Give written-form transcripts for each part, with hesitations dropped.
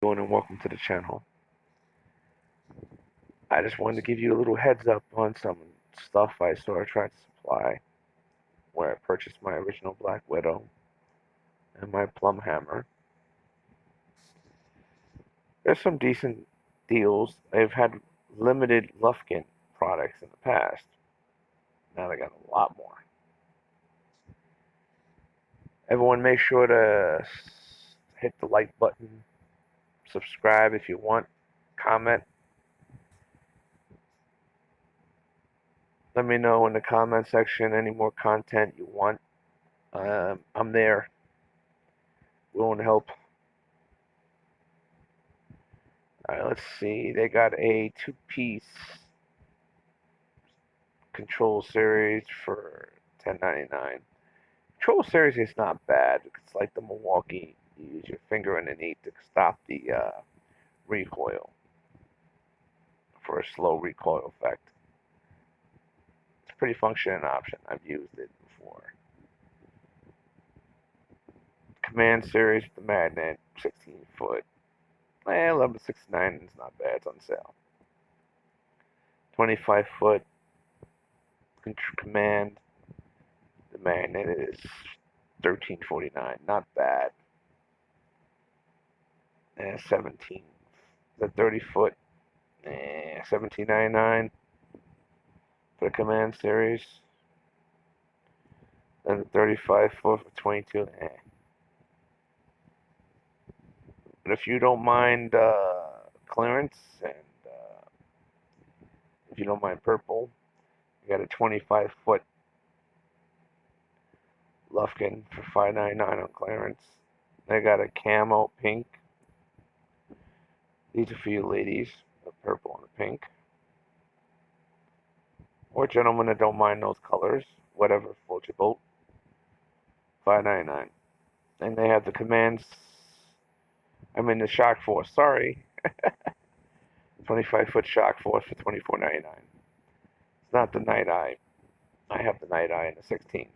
doing, and welcome to the channel. I just wanted to give you a little heads up on some stuff I saw Tractor Supply, where I purchased my original Black Widow and my plum hammer. There's some decent deals. They've had limited Lufkin products in the past. Now they got a lot more. Everyone make sure to hit the like button, subscribe if you want, comment. Let me know in the comment section any more content you want. I'm there, willing to help. Alright, let's see. They got a two-piece control series for $10.99. Control series is not bad. It's like the Milwaukee. You use your finger underneath to stop the recoil for a slow recoil effect. It's a pretty functioning option. I've used it before. Command series with the magnet, 16 foot. 11.69 is not bad. It's on sale. 25 foot command. The magnet is $13.49. Not bad. And 17. The 30 foot. $17.99 for the command series. Then the 35 foot for 22. But if you don't mind clearance and if you don't mind purple, you got a 25 foot Lufkin for $5.99 on clearance. They got a camo pink. These are for you ladies, the purple and the pink. Or gentlemen that don't mind those colors, whatever floats your boat. $5.99. And they have the commands. The Shock Force, sorry. 25 foot Shock Force for $24.99. It's not the Night Eye. I have the Night Eye in the 16.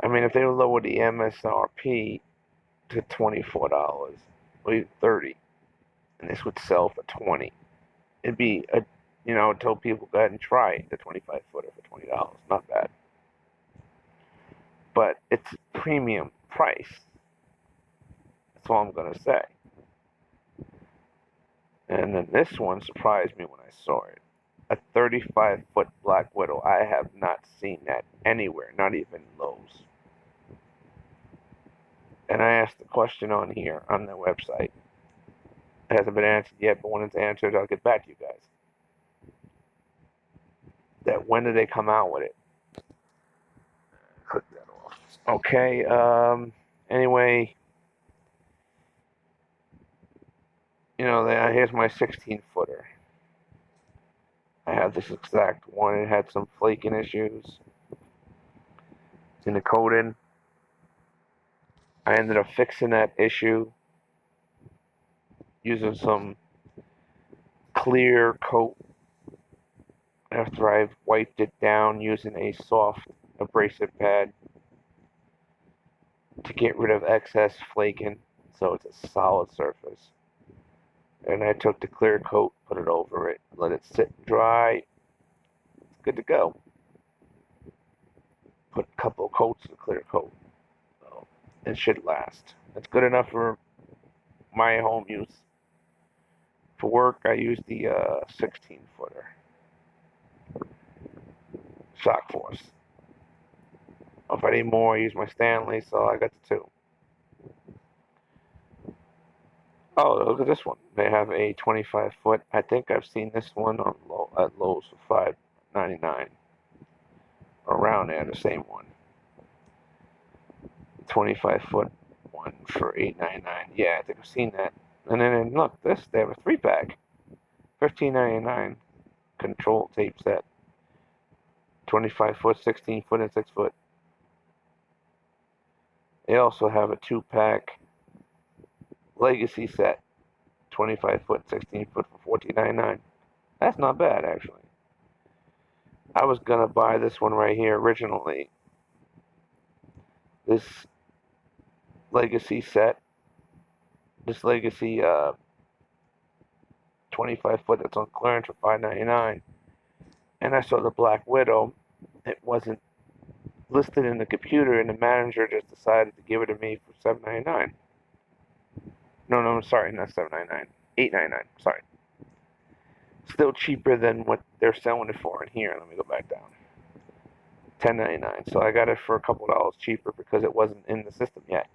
If they lower the MSRP to $24 or even $30, and this would sell for $20, it'd be tell people go ahead and try the 25 footer for $20. Not bad, but it's premium price. That's all I'm gonna say. And then this one surprised me when I saw it. A 35 foot Black Widow. I have not seen that anywhere, not even Lowe's. And I asked the question on here on their website. It hasn't been answered yet, but when it's answered, I'll get back to you guys. That when did they come out with it? Click that off. Okay. Anyway, here's my 16 footer. I have this exact one. It had some flaking issues. It's in the coating. I ended up fixing that issue using some clear coat after I've wiped it down using a soft abrasive pad to get rid of excess flaking so it's a solid surface. And I took the clear coat, put it over it, let it sit and dry. It's good to go. Put a couple of coats of clear coat. It should last. It's good enough for my home use. For work, I use the 16 footer Shock Force. If I need more, I use my Stanley, so I got the two. Oh, look at this one. They have a 25 foot. I think I've seen this one on at Lowe's for $5.99. Around there, the same one. 25 foot one for $8.99. Yeah, I think I've seen that. And then look, they have a 3-pack. $15.99 control tape set. 25 foot, 16 foot, and 6 foot. They also have a 2-pack Legacy set. 25 foot, 16 foot for $14.99. That's not bad, actually. I was going to buy this one right here originally. This Legacy set. This Legacy 25 foot that's on clearance for $5.99. And I saw the Black Widow. It wasn't listed in the computer, and the manager just decided to give it to me for $7.99. No, I'm sorry, not $7.99. $8.99. Sorry. Still cheaper than what they're selling it for in here. Let me go back down. $10.99. So I got it for a couple dollars cheaper because it wasn't in the system yet.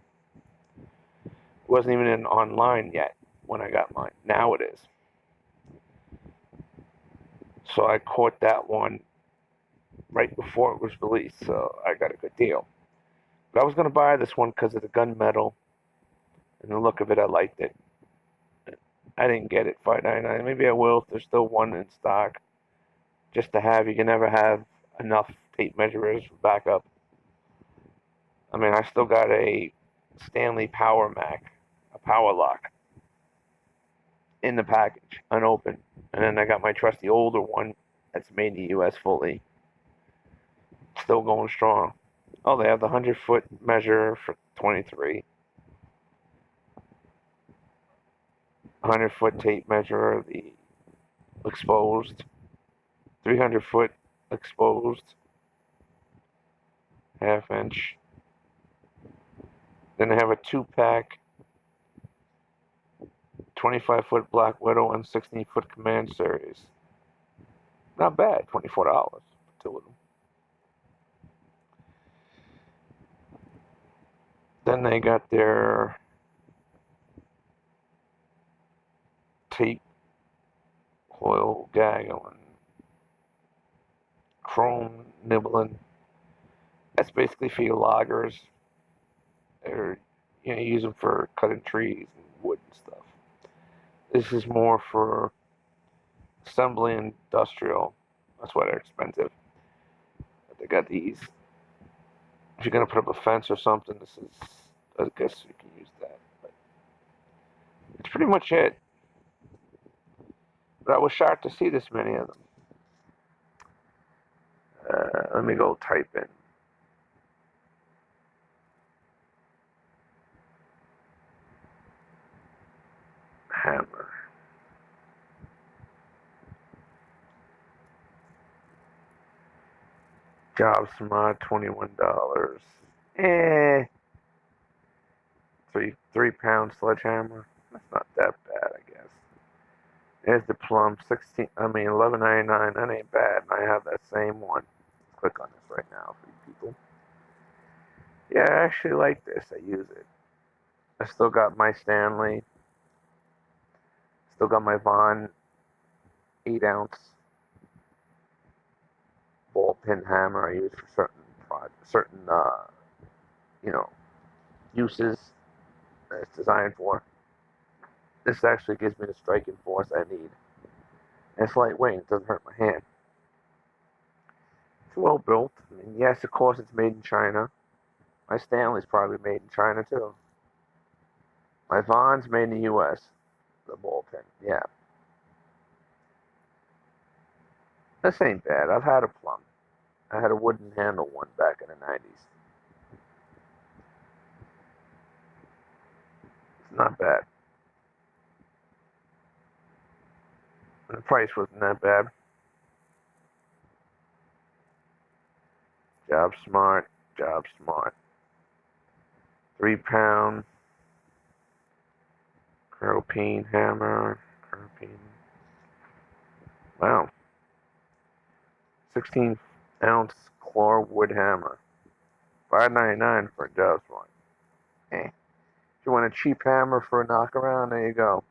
It wasn't even in online yet when I got mine. Now it is. So I caught that one right before it was released, so I got a good deal. But I was going to buy this one because of the gunmetal and the look of it. I liked it. I didn't get it $5.99. Maybe I will if there's still one in stock. Just to have, you can never have enough tape measures for backup. I mean, I still got a Stanley Power Mac, a Power Lock, in the package, unopened. And then I got my trusty older one that's made in the U.S. fully. Still going strong. Oh, they have the 100-foot measure for 23. 100-foot tape measure, the exposed. 300-foot exposed. Half-inch. Then they have a 2-pack 25-foot Black Widow and 16-foot Command Series. Not bad, $24 for two of them. Then they got their tape, coil gaggling, chrome nibbling. That's basically for your loggers. Or you use them for cutting trees and wood and stuff. This is more for assembly industrial. That's why they're expensive. But they got these. If you're gonna put up a fence or something, this is. I guess you can use that. But it's pretty much it. But I was shocked to see this many of them. Let me go type in. Hammer. Job Smart, $21. Eh. 3 pound sledgehammer. That's not that bad, I guess. There's the plum, 11.99. That ain't bad. And I have that same one. Click on this right now for you people. Yeah, I actually like this. I use it. I still got my Stanley. Still got my Vaughn 8-ounce ball pin hammer I use for certain uses that it's designed for. This actually gives me the striking force I need. And it's lightweight. It doesn't hurt my hand. It's well built. I mean, yes, of course, it's made in China. My Stanley's probably made in China too. My Vaughn's made in the U.S. The ball pin, yeah. This ain't bad. I've had a plum. I had a wooden handle one back in the 90s. It's not bad. And the price wasn't that bad. Job Smart. 3 pound curl peen hammer. Wow. 16-ounce claw wood hammer. $5.99 for a Job Smart. Eh. If you want a cheap hammer for a knockaround, there you go.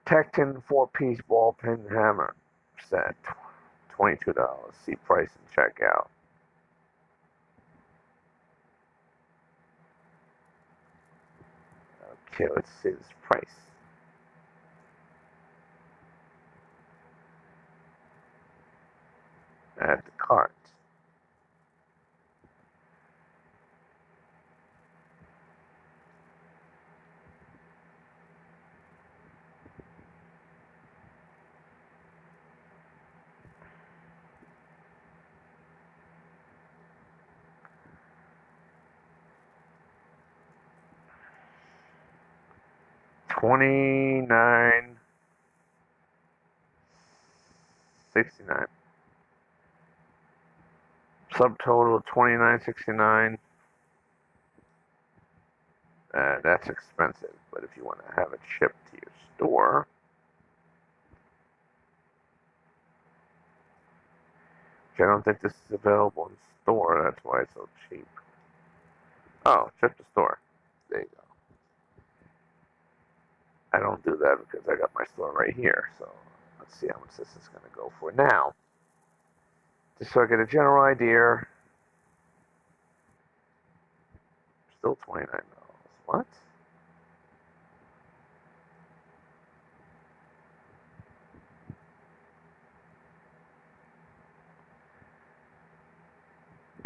Tecton 4-piece ball pin hammer set. $22. See price and check out. Okay, let's see this price. Add the cart. $29.69. Subtotal $29.69. That's expensive, but if you want to have it shipped to your store, which I don't think this is available in store, that's why it's so cheap. Oh, ship to store. There you go. I don't do that because I got my store right here, so let's see how much this is going to go for now. Just so I get a general idea. Still $29. What?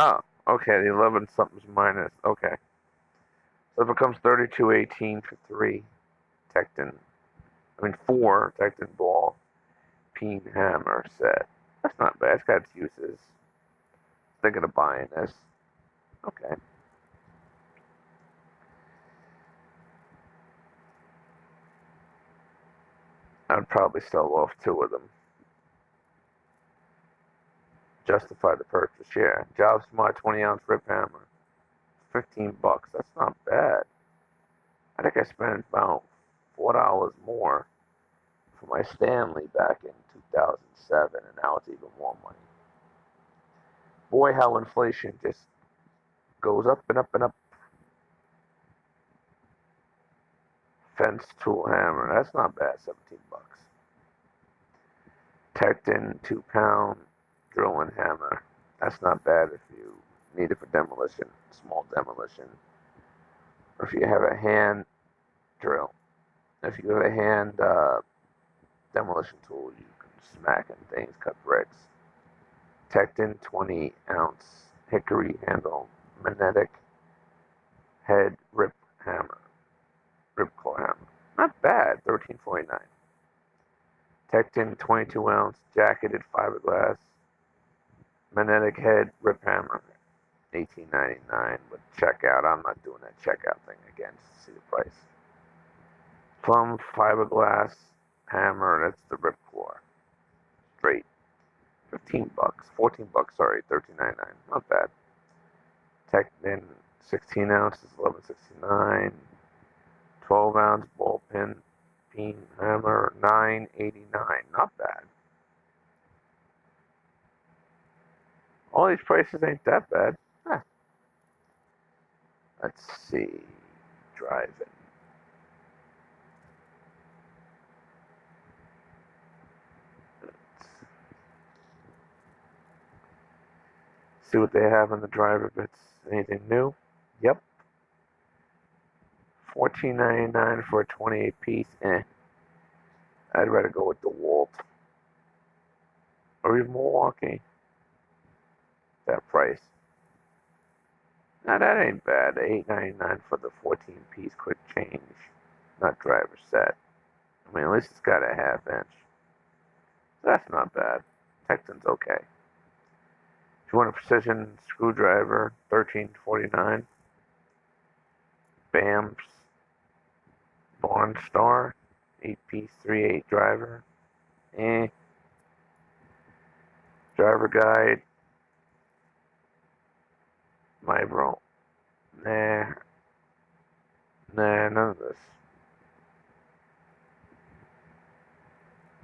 Oh, okay, the 11 something's minus. Okay. So it becomes 32.18 for 4 Tekton ball peen hammer set. That's not bad. It's got its uses. Thinking of buying this. Okay. I'd probably sell off 2 of them. Justify the purchase, yeah. Job Smart 20-ounce rip hammer. $15. That's not bad. I think I spent about $4 more for my Stanley back in 2007, and now it's even more money. Boy, how inflation just goes up and up and up. Fence tool hammer. That's not bad. $17. Tekton 2-pound drilling hammer. That's not bad if you need it for demolition, small demolition. Or if you have a hand drill. If you have a hand demolition tool, you can smack in things, cut bricks. Tekton 20-ounce hickory handle magnetic head rip hammer. Ripcore hammer. Not bad, $13.49. Tekton 22-ounce jacketed fiberglass magnetic head rip hammer, $18.99. But checkout, I'm not doing that checkout thing again to see the price. Plum fiberglass hammer, that's the Ripcore. Straight. $15, $14, sorry, $13.99. Not bad. Tekton 16 ounces, $11.69. 12-ounce ball peen hammer, $9.89. Not bad. All these prices ain't that bad. Huh. Let's see. Driving. See what they have in the driver bits. Anything new? Yep. $14.99 for a 28 piece. I'd rather go with DeWalt. Or even Milwaukee. That price. Now that ain't bad. $8.99 for the 14 piece quick change. Not driver set. I mean, at least it's got a half inch. That's not bad. Tekton's okay. If you want a precision screwdriver, $13.49. BAM's Barn Star, 8-piece 3/8 driver. Driver guide. Mybro. Nah, none of this.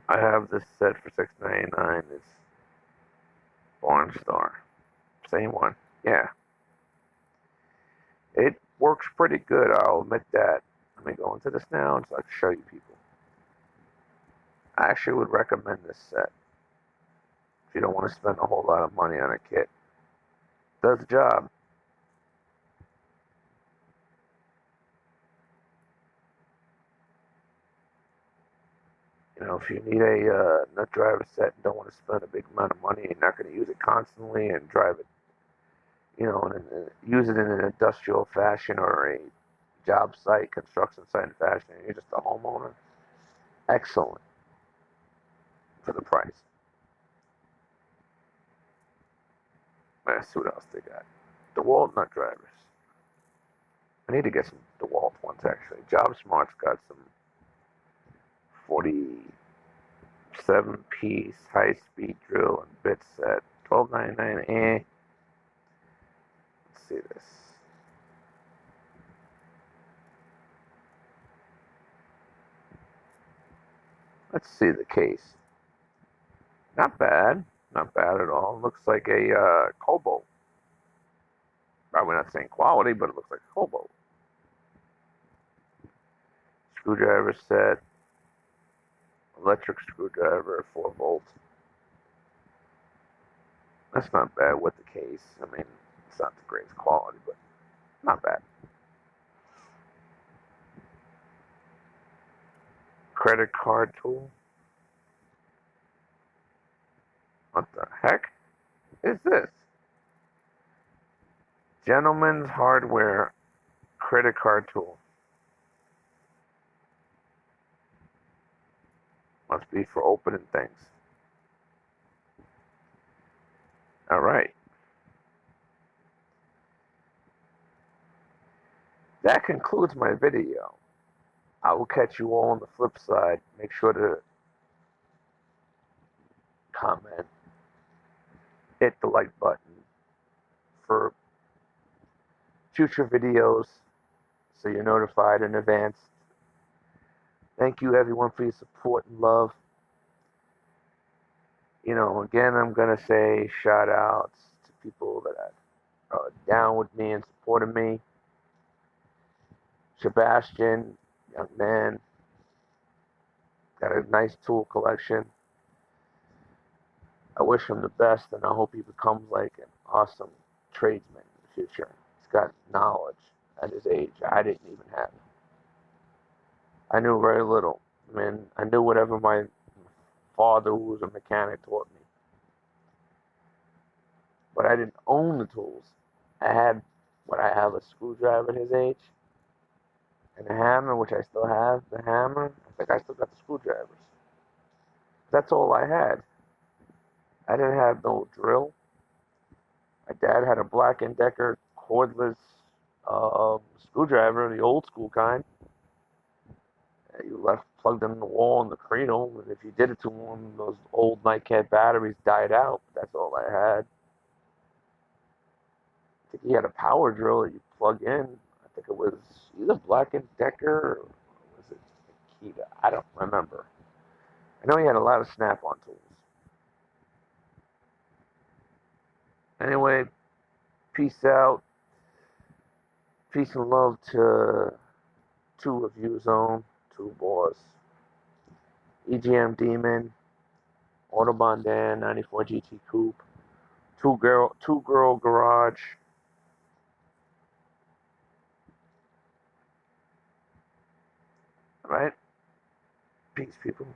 I have this set for $6.99. It's Barn Star. Same one. Yeah. It works pretty good, I'll admit that. Let me go into this now so I can show you people. I actually would recommend this set if you don't want to spend a whole lot of money on a kit. Does the job. You know, if you need a nut driver set and don't want to spend a big amount of money, you're not going to use it constantly and drive it, you know, and use it in an industrial fashion or a job site, construction site fashion, and you're just a homeowner, excellent for the price. Let's see what else they got. DeWalt nut drivers. I need to get some DeWalt ones, actually. Job Smart's got some 47-piece high-speed drill and bit set. $12.99. Let's see this. Let's see the case. Not bad. Not bad at all. Looks like a Cobalt. Probably not saying quality, but it looks like a Cobalt. Screwdriver set. Electric screwdriver, 4 volts. That's not bad with the case. I mean, it's not the greatest quality, but not bad. Credit card tool. What the heck is this? Gentleman's Hardware credit card tool. Must be for opening things. All right. That concludes my video. I will catch you all on the flip side. Make sure to comment, hit the like button for future videos so you're notified in advance. Thank you everyone for your support and love. You know, again, I'm going to say shout outs to people that are down with me and supporting me. Sebastian, young man, got a nice tool collection. I wish him the best, and I hope he becomes like an awesome tradesman in the future. He's got knowledge at his age I didn't even have. I knew very little. I mean, I knew whatever my father, who was a mechanic, taught me. But I didn't own the tools. I had what I have, a screwdriver at his age, and a hammer, which I still have. The hammer, I think I still got the screwdrivers. That's all I had. I didn't have no drill. My dad had a Black & Decker cordless screwdriver, the old school kind. You left plugged in the wall in the cradle, and if you did it to one of those old Nightcat batteries died out. That's all I had. I think he had a power drill that you plug in. I think it was either Black & Decker or was it Makita? I don't remember. I know he had a lot of Snap-on tools. Anyway, peace out. Peace and love to two Review Zone, two boss, EGM Demon, Autobahn Dan, 94 GT Coupe, two girl garage. All right. Peace, people.